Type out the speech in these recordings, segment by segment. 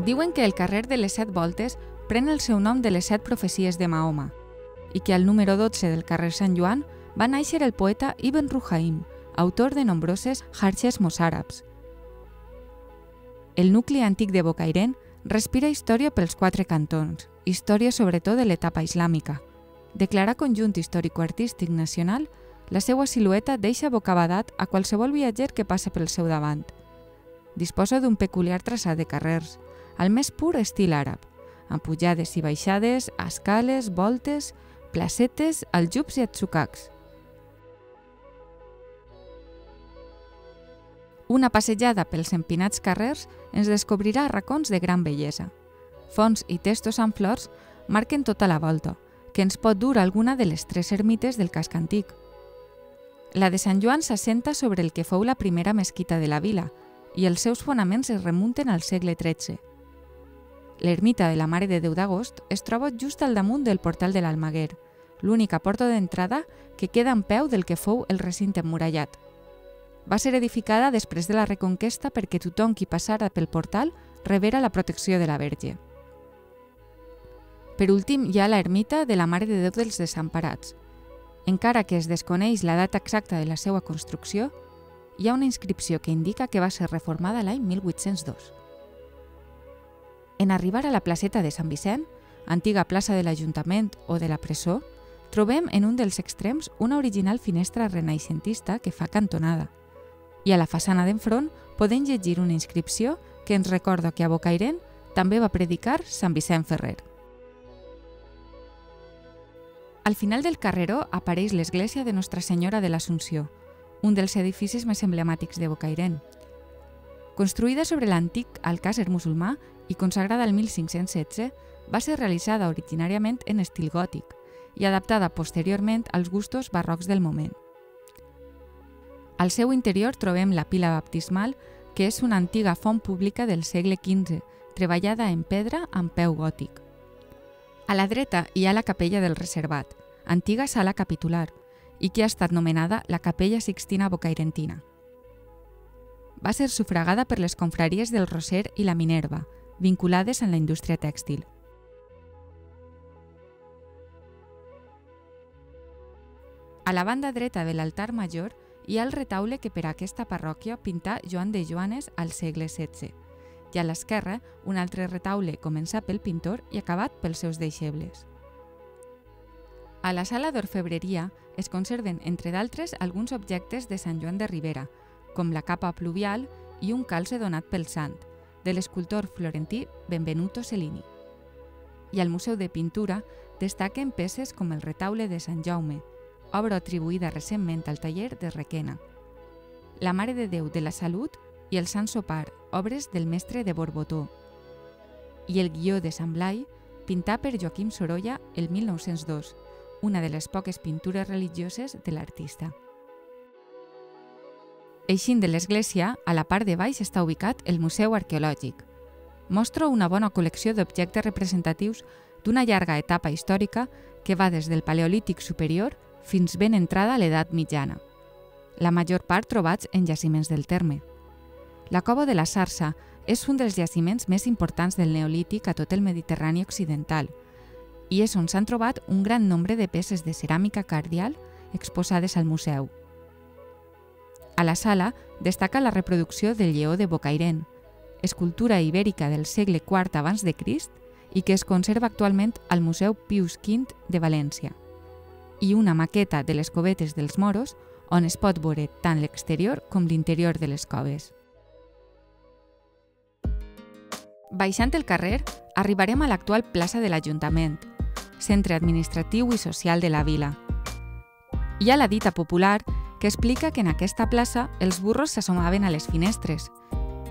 Diuen que el carrer de les 7 Voltes pren el seu nom de les 7 profecies de Mahoma i que al número 12 del carrer Sant Joan va néixer el poeta Ibn Ruhaym, autor de nombroses xarxes mossàrabs. El nucli antic de Bocairent respira història pels 4 cantons, història sobretot de l'etapa islàmica. Declarar conjunt històrico-artístic nacional, la seva silueta deixa bocabadat a qualsevol viatger que passe pel seu davant. Disposa d'un peculiar traçat de carrers, al més pur estil àrab, amb pujades i baixades, escales, voltes, placetes, aljubs i atzucacs. Una passejada pels empinats carrers ens descobrirà racons de gran bellesa. Fonts i testos amb flors marquen tota la volta, que ens pot dur a alguna de les 3 ermites del casc antic. La de Sant Joan s'assenta sobre el que fou la primera mesquita de la vila i els seus fonaments es remunten al segle XIII. L'ermita de la Mare de Déu d'Agost es troba just al damunt del portal de l'Almaguer, l'única porta d'entrada que queda en peu del que fou el recinte emmurallat. Va ser edificada després de la Reconquesta perquè tothom qui passara pel portal rebera la protecció de la Verge. Per últim, hi ha l'ermita de la Mare de Déu dels Desemparats. Encara que es desconeix la data exacta de la seva construcció, hi ha una inscripció que indica que va ser reformada l'any 1802. En arribar a la placeta de Sant Vicent, antiga plaça de l'Ajuntament o de la presó, trobem en un dels extrems una original finestra renaixentista que fa cantonada. I a la façana d'enfront podem llegir una inscripció que ens recorda que a Bocairent també va predicar Sant Vicent Ferrer. Al final del carreró apareix l'església de Nostra Senyora de l'Assumpció, un dels edificis més emblemàtics de Bocairent. Construïda sobre l'antic alcàsser musulmà i consagrada al 1516, va ser realitzada originàriament en estil gòtic i adaptada posteriorment als gustos barrocs del moment. Al seu interior trobem la pila baptismal, que és una antiga font pública del segle XV, treballada en pedra amb peu gòtic. A la dreta hi ha la capella del Reservat, antiga sala capitular, i que ha estat nomenada la Capella Sixtina Bocairentina. Va ser sufragada per les confraries del Roser i la Minerva, vinculades a la indústria tèxtil. A la banda dreta de l'altar major hi ha el retaule que per a aquesta parròquia pintà Joan de Joanes al segle XVI, i a l'esquerra un altre retaule començat pel pintor i acabat pels seus deixebles. A la sala d'orfebreria es conserven, entre d'altres, alguns objectes de Sant Joan de Ribera, com la capa pluvial i un calze donat pel sant, de l'escultor florentí Benvenuto Cellini. I al Museu de Pintura destaquen peces com el retaule de Sant Jaume, obra atribuïda recentment al taller de Requena, la Mare de Déu de la Salut i el Sant Sopar, obres del mestre de Borbotó, i el guió de Sant Blai, pintat per Joaquim Sorolla el 1902, una de les poques pintures religioses de l'artista. Eixint de l'església, a la part de baix està ubicat el Museu Arqueològic. Mostra una bona col·lecció d'objectes representatius d'una llarga etapa històrica que va des del Paleolític superior fins ben entrada a l'edat mitjana, la major part trobats en jaciments del terme. La Cova de la Sarsa és un dels jaciments més importants del Neolític a tot el Mediterrani occidental i és on s'han trobat un gran nombre de peces de ceràmica cardial exposades al museu. A la sala destaca la reproducció del lleó de Bocairent, escultura ibèrica del segle IV abans de Crist i que es conserva actualment al Museu Pius V de València, i una maqueta de les covetes dels moros on es pot veure tant l'exterior com l'interior de les coves. Baixant el carrer, arribarem a l'actual plaça de l'Ajuntament, centre administratiu i social de la vila. Hi ha la dita popular que explica que en aquesta plaça els burros s'assomaven a les finestres,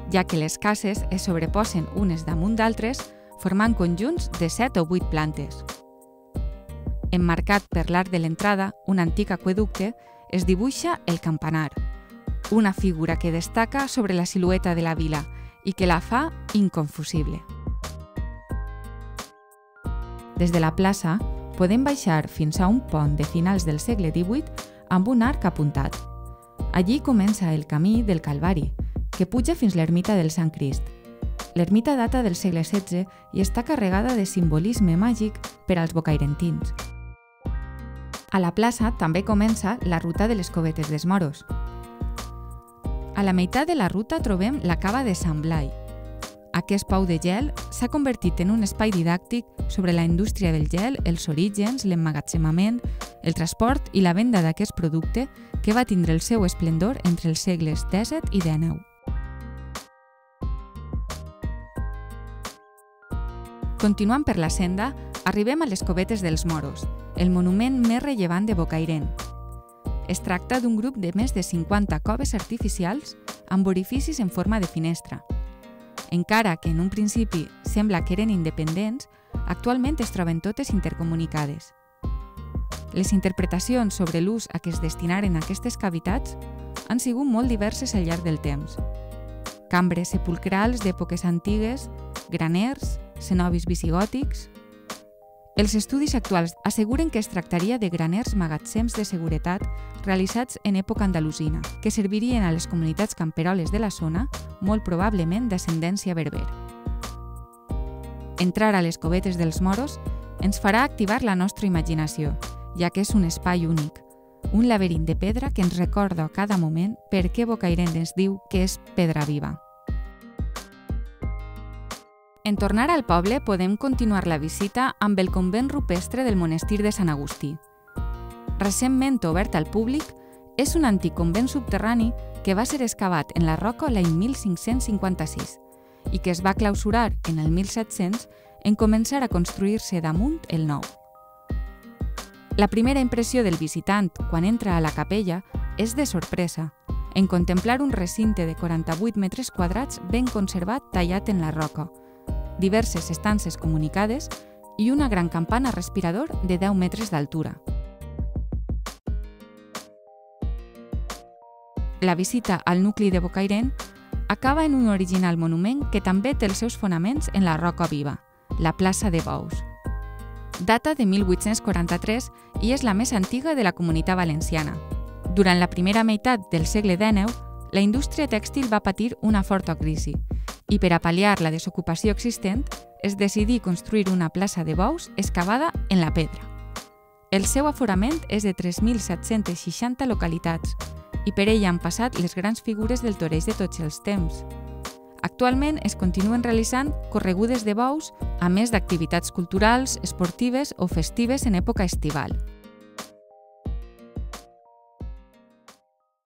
ja que les cases es sobreposen unes damunt d'altres formant conjunts de 7 o 8 plantes. Emmarcat per l'arc de l'entrada, un antic aqüeducte, es dibuixa el campanar, una figura que destaca sobre la silueta de la vila i que la fa inconfusible. Des de la plaça podem baixar fins a un pont de finals del segle XVIII amb un arc apuntat. Allí comença el camí del Calvari, que puja fins l'ermita del Sant Crist. L'ermita data del segle XVI i està carregada de simbolisme màgic per als bocairentins. A la plaça també comença la ruta de les Covetes dels Moros. A la meitat de la ruta trobem la cava de Sant Blai. Aquest pou de gel s'ha convertit en un espai didàctic sobre la indústria del gel, els orígens, l'emmagatzemament, el transport i la venda d'aquest producte que va tindre el seu esplendor entre els segles XVII i XIX. Continuant per la senda, arribem a les Covetes dels Moros, el monument més rellevant de Bocairent. Es tracta d'un grup de més de 50 coves artificials amb orificis en forma de finestra. Encara que en un principi sembla que eren independents, actualment es troben totes intercomunicades. Les interpretacions sobre l'ús a què es destinaren aquestes cavitats han sigut molt diverses al llarg del temps. Cambres sepulcrals d'èpoques antigues, graners, cenobis visigòtics. Els estudis actuals asseguren que es tractaria de graners magatzems de seguretat realitzats en època andalusina, que servirien a les comunitats camperoles de la zona, molt probablement d'ascendència berber. Entrar a les Covetes dels Moros ens farà activar la nostra imaginació, ja que és un espai únic, un laberint de pedra que ens recorda a cada moment per què Bocairent ens diu que és pedra viva. En tornar al poble podem continuar la visita amb el convent rupestre del monestir de Sant Agustí. Recentment obert al públic, és un antic convent subterrani que va ser excavat en la roca l'any 1556 i que es va clausurar en el 1700 en començar a construir-se damunt el nou. La primera impressió del visitant quan entra a la capella és de sorpresa, en contemplar un recinte de 48 metres quadrats ben conservat tallat en la roca, diverses estances comunicades i una gran campana respirador de 10 metres d'altura. La visita al nucli de Bocairent acaba en un original monument que també té els seus fonaments en la roca viva, la plaça de Bous. Data de 1843 i és la més antiga de la Comunitat Valenciana. Durant la primera meitat del segle XIX, la indústria tèxtil va patir una forta crisi i per a pal·liar la desocupació existent es decidí construir una plaça de bous excavada en la pedra. El seu aforament és de 3.760 localitats i per ella han passat les grans figures del toreig de tots els temps. Actualment es continuen realitzant corregudes de bous, a més d'activitats culturals, esportives o festives en època estival.